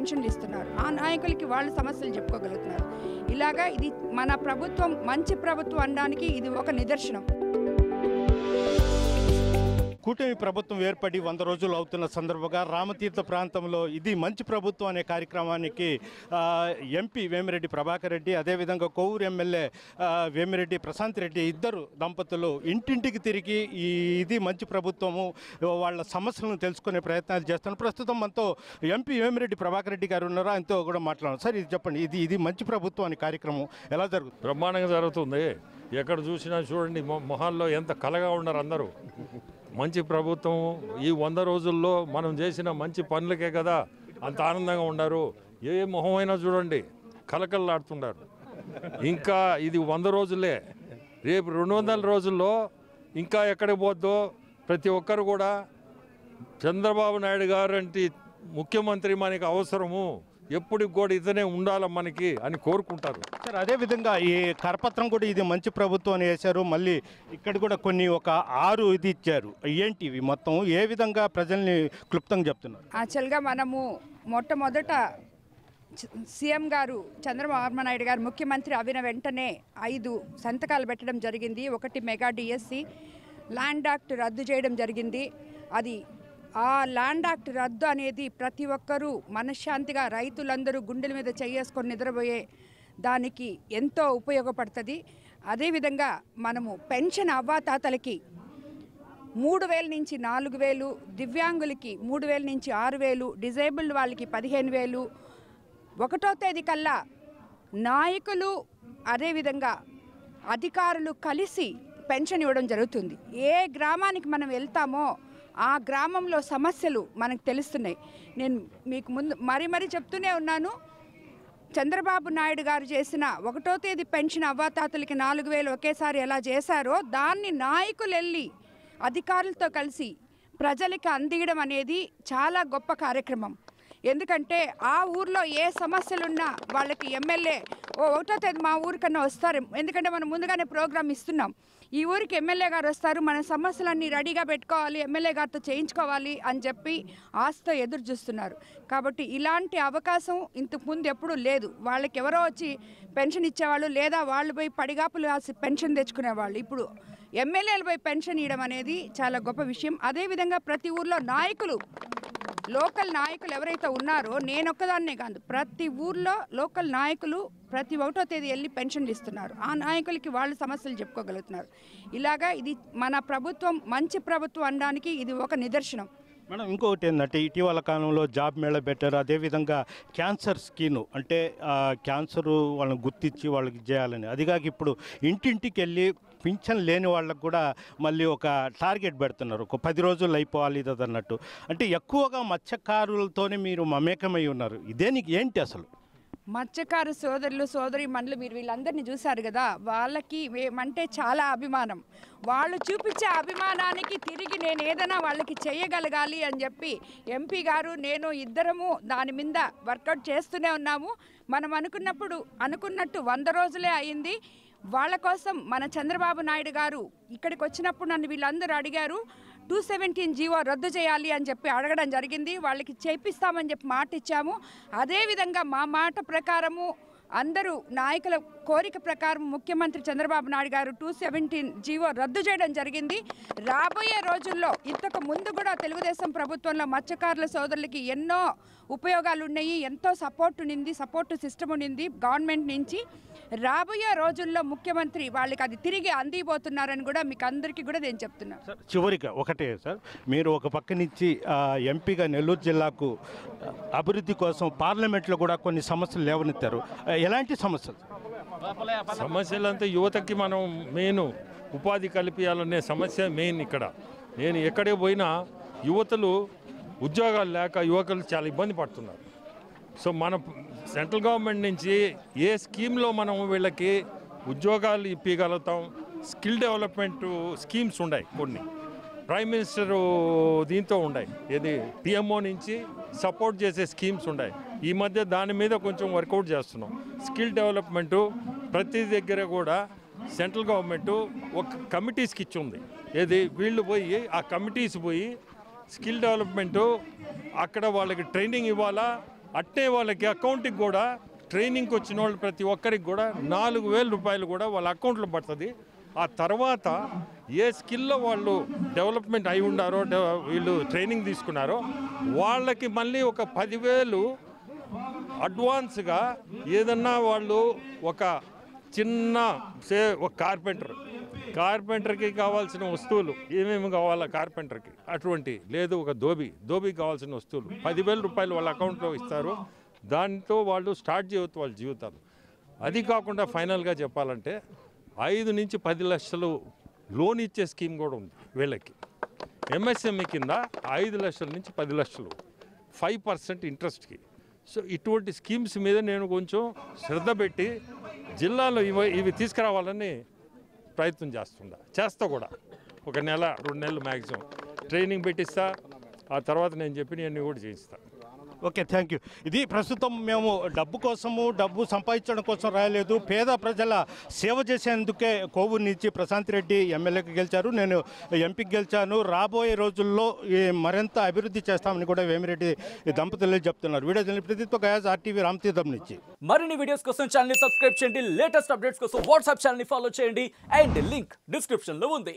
పెన్షన్లు ఇస్తున్నారు. ఆ నాయకులకి వాళ్ళ సమస్యలు చెప్పుకోగలుగుతున్నారు. ఇలాగా ఇది మన ప్రభుత్వం మంచి ప్రభుత్వం అనడానికి ఇది ఒక నిదర్శనం. కూటమి ప్రభుత్వం ఏర్పడి 100 రోజులు అవుతున్న సందర్భంగా రామతీర్థ ప్రాంతంలో ఇది మంచి ప్రభుత్వం అనే కార్యక్రమానికి ఎంపీ వేమిరెడ్డి ప్రభాకర్ రెడ్డి, అదేవిధంగా కొవ్వూరు ఎమ్మెల్యే వేమిరెడ్డి ప్రశాంత్ రెడ్డి ఇద్దరు దంపతులు ఇంటింటికి తిరిగి ఇది మంచి ప్రభుత్వము వాళ్ళ సమస్యలను తెలుసుకునే ప్రయత్నాలు చేస్తున్నారు. ప్రస్తుతం మనతో ఎంపీ వేమిరెడ్డి ప్రభాకర్ రెడ్డి గారు ఉన్నారు, ఆయనతో కూడా మాట్లాడారు. సార్, ఇది చెప్పండి, ఇది మంచి ప్రభుత్వం అనే కార్యక్రమం ఎలా జరుగుతుంది? బ్రహ్మాండంగా జరుగుతుంది. ఎక్కడ చూసినా చూడండి, మొహాల్లో ఎంత కలగా ఉన్నారు అందరూ. మంచి ప్రభుత్వం. ఈ 100 రోజుల్లో మనం చేసిన మంచి పనులకే కదా అంత ఆనందంగా ఉన్నారు. ఏ మొహమైనా చూడండి కలకలలాడుతున్నారు. ఇంకా ఇది 100 రోజులే. రేపు 200 రోజుల్లో ఇంకా ఎక్కడికి పోద్దో ప్రతి ఒక్కరు కూడా చంద్రబాబు నాయుడు గారు అంటే ముఖ్యమంత్రి మనకి అవసరము, ఎప్పటికి కూడా ఇతనే ఉండాలి మనకి అని కోరుకుంటారు. సార్, అదేవిధంగా ఈ కరపత్రం కూడా ఇది మంచి ప్రభుత్వం అని వేశారు. మళ్ళీ ఇక్కడ కూడా కొన్ని ఒక 6 ఇది ఇచ్చారు. ఏంటి ఇవి మొత్తం ఏ విధంగా ప్రజల్ని క్లుప్తంగా చెప్తున్నారు? యాక్చువల్గా మనము మొట్టమొదట సీఎం గారు చంద్రబాబు నాయుడు గారు ముఖ్యమంత్రి అయిన వెంటనే 5 సంతకాలు పెట్టడం జరిగింది. ఒకటి మెగా డిఎస్సి, ల్యాండ్ యాక్ట్ రద్దు చేయడం జరిగింది. అది ఆ ల్యాండ్ యాక్ట్ రద్దు అనేది ప్రతి ఒక్కరూ మనశ్శాంతిగా రైతులందరూ గుండెల మీద చేసుకొని నిద్రపోయే దానికి ఎంతో ఉపయోగపడుతుంది. అదేవిధంగా మనము పెన్షన్ అవ్వాతాతలకి 3,000 నుంచి 4,000, దివ్యాంగులకి 3,000 నుంచి 6,000, డిజేబుల్డ్ వాళ్ళకి 15,000. 1వ తేదీ కల్లా నాయకులు అదేవిధంగా అధికారులు కలిసి పెన్షన్ ఇవ్వడం జరుగుతుంది. ఏ గ్రామానికి మనం వెళ్తామో ఆ గ్రామంలో సమస్యలు మనకు తెలుస్తున్నాయి. నేను మీకు ముందు మరీ చెప్తూనే ఉన్నాను, చంద్రబాబు నాయుడు గారు చేసిన 1వ తేదీ పెన్షన్ అవ్వాతాతలకి 4,000 ఒకేసారి ఎలా చేశారో దాన్ని నాయకులు వెళ్ళి అధికారులతో కలిసి ప్రజలకి అందియడం అనేది చాలా గొప్ప కార్యక్రమం. ఎందుకంటే ఆ ఊర్లో ఏ సమస్యలున్నా వాళ్ళకి ఎమ్మెల్యే 1వ తేదీ మా ఊరికన్నా వస్తారు. ఎందుకంటే మనం ముందుగానే ప్రోగ్రామ్ ఇస్తున్నాం. ఈ ఊరికి ఎమ్మెల్యే గారు వస్తారు, మన సమస్యలన్నీ రెడీగా పెట్టుకోవాలి, ఎమ్మెల్యే గారితో చేయించుకోవాలి అని చెప్పి ఆశతో ఎదురు చూస్తున్నారు. కాబట్టి ఇలాంటి అవకాశం ఇంతకుముందు ఎప్పుడూ లేదు. వాళ్ళకి ఎవరో వచ్చి పెన్షన్ ఇచ్చేవాళ్ళు, లేదా వాళ్ళు పోయి పడిగాపులు కాసి పెన్షన్ తెచ్చుకునేవాళ్ళు. ఇప్పుడు ఎమ్మెల్యేలు పోయి పెన్షన్ ఇవ్వడం అనేది చాలా గొప్ప విషయం. అదేవిధంగా ప్రతి ఊర్లో నాయకులు, లోకల్ నాయకులు ఎవరైతే ఉన్నారో, నేనొక్కదాన్నే కాదు, ప్రతి ఊర్లో లోకల్ నాయకులు ప్రతి 1వ తేదీ వెళ్ళి పెన్షన్లు ఇస్తున్నారు. ఆ నాయకులకి వాళ్ళ సమస్యలు చెప్పుకోగలుగుతున్నారు. ఇలాగా ఇది మన ప్రభుత్వం మంచి ప్రభుత్వం అనడానికి ఇది ఒక నిదర్శనం. మేడం, ఇంకొకటి ఏంటంటే ఇటీవల కాలంలో జాబ్ మేళ పెట్టారు. అదేవిధంగా క్యాన్సర్ స్కీము, అంటే క్యాన్సరు వాళ్ళని గుర్తించి వాళ్ళకి చేయాలని, అదిగాక ఇప్పుడు ఇంటింటికి వెళ్ళి పింఛన్ లేని వాళ్ళకు కూడా మళ్ళీ ఒక టార్గెట్ పెడుతున్నారు, ఒక 10 రోజులు అయిపోవాలి ఇది అన్నట్టు. అంటే ఎక్కువగా మత్స్యకారులతోనే మీరు మమేకమై ఉన్నారు. ఇదేనికి ఏంటి అసలు? మత్స్యకారు సోదరులు సోదరీమణులు మీరు వీళ్ళందరినీ చూశారు కదా, వాళ్ళకి మేమంటే చాలా అభిమానం. వాళ్ళు చూపించే అభిమానానికి తిరిగి నేను ఏదైనా వాళ్ళకి చేయగలగాలి అని చెప్పి ఎంపీ గారు నేను ఇద్దరము దాని మీద వర్కౌట్ చేస్తూనే ఉన్నాము. మనం అనుకున్నట్టు 100 రోజులే అయింది. వాళ్ళ కోసం మన చంద్రబాబు నాయుడు గారు ఇక్కడికి వచ్చినప్పుడు నన్ను వీళ్ళందరూ అడిగారు, 217 జీవో రద్దు చేయాలి అని చెప్పి అడగడం జరిగింది. వాళ్ళకి చేపిస్తామని చెప్పి మాట ఇచ్చాము. అదేవిధంగా మా మాట ప్రకారము అందరూ నాయకుల కోరిక ప్రకారం ముఖ్యమంత్రి చంద్రబాబు నాయుడు గారు 217 జీవో రద్దు చేయడం జరిగింది. రాబోయే రోజుల్లో ఇంతకు ముందు కూడా తెలుగుదేశం ప్రభుత్వంలో మత్స్యకారుల సోదరులకి ఎన్నో ఉపయోగాలు ఉన్నాయి, ఎంతో సపోర్టు సిస్టమ్ ఉండింది గవర్నమెంట్ నుంచి. రాబోయే రోజుల్లో ముఖ్యమంత్రి వాళ్ళకి అది తిరిగి అందిపోతున్నారని కూడా మీకు అందరికీ కూడా నేను చెప్తున్నాను. సార్, చివరిగా ఒకటే సార్, మీరు ఒక పక్క నుంచి ఎంపీగా నెల్లూరు జిల్లాకు అభివృద్ధి కోసం పార్లమెంట్లో కూడా కొన్ని సమస్యలు లేవనెత్తారు. ఎలాంటి సమస్యలు? సమస్యలంతా యువతకి మనం మెయిన్ ఉపాధి కల్పించాలనే సమస్య మెయిన్. ఇక్కడ నేను ఎక్కడికి పోయినా యువతలు ఉద్యోగాలు లేక యువకులు చాలా ఇబ్బంది పడుతున్నారు. సో మన సెంట్రల్ గవర్నమెంట్ నుంచి ఏ స్కీమ్లో మనం వీళ్ళకి ఉద్యోగాలు ఇప్పగలుగుతాం, స్కిల్ డెవలప్మెంట్ స్కీమ్స్ ఉన్నాయి, కొన్ని ప్రైమ్ మినిస్టర్ దీంతో ఉన్నాయి, ఏది పిఎంఓ నుంచి సపోర్ట్ చేసే స్కీమ్స్ ఉన్నాయి. ఈ మధ్య దాని మీద కొంచెం వర్కౌట్ చేస్తున్నాం. స్కిల్ డెవలప్మెంటు ప్రతి దగ్గర కూడా సెంట్రల్ గవర్నమెంట్ ఒక కమిటీస్కి ఇచ్చింది. ఏది వీళ్ళు పోయి ఆ కమిటీస్ పోయి స్కిల్ డెవలప్మెంటు అక్కడ వాళ్ళకి ట్రైనింగ్ ఇవ్వాలా, అట్టే వాళ్ళకి అకౌంట్కి కూడా ట్రైనింగ్కి వచ్చిన వాళ్ళు ప్రతి ఒక్కరికి కూడా 4,000 రూపాయలు కూడా వాళ్ళ అకౌంట్లో పడుతుంది. ఆ తర్వాత ఏ స్కిల్లో వాళ్ళు డెవలప్మెంట్ అయి ఉండారో వీళ్ళు ట్రైనింగ్ తీసుకున్నారో వాళ్ళకి మళ్ళీ ఒక 10,000 అడ్వాన్స్గా ఏదన్నా వాళ్ళు ఒక చిన్న ఒక కార్పెంటర్కి కావాల్సిన వస్తువులు ఏమేమి కావాలా కార్పెంటర్కి అటువంటి లేదు ఒక దోబీకి కావాల్సిన వస్తువులు 10,000 రూపాయలు వాళ్ళ అకౌంట్లో ఇస్తారు. దాంతో వాళ్ళు స్టార్ట్ చేయవచ్చు వాళ్ళ జీవితాలు. అది కాకుండా ఫైనల్గా చెప్పాలంటే 5 నుంచి 10 లక్షలు లోన్ ఇచ్చే స్కీమ్ కూడా ఉంది వీళ్ళకి. ఎంఎస్ఎంఈ కింద 5 లక్షల నుంచి 10 లక్షలు 5% ఇంట్రెస్ట్కి. సో ఇటువంటి స్కీమ్స్ మీద నేను కొంచెం శ్రద్ధ పెట్టి జిల్లాలో ఇవి తీసుకురావాలని ప్రయత్నం చేస్తా కూడా. ఒక నెల 2 నెలలు మ్యాక్సిమం ట్రైనింగ్ పెట్టిస్తా. ఆ తర్వాత నేను చెప్పినవన్నీ కూడా చేయిస్తా. Okay, thank you. ఇది ప్రస్తుతం మేము డబ్బు సంపాదించడం కోసం రాయలేదు, పేద ప్రజల సేవ చేసేందుకే కోవూరు నుంచి ప్రశాంత్ రెడ్డి ఎమ్మెల్యేకి గెలిచారు, నేను ఎంపీకి గెలిచాను. రాబోయే రోజుల్లో మరింత అభివృద్ధి చేస్తామని కూడా వేమిరెడ్డి దంపతులు చెప్తున్నారు. వీడియో జర్నలిస్ట్ ప్రదీప్తో గయాజ్, ఆర్టీవీ రామతీర్థం నుంచి. మరిన్ని వీడియోస్ కోసం ఛానల్ ని సబ్స్క్రైబ్ చేయండి, లేటెస్ట్ అప్డేట్స్ కోసం వాట్సాప్ ఛానల్ ని ఫాలో చేయండి అండ్ లింక్ డిస్క్రిప్షన్ లో ఉంది.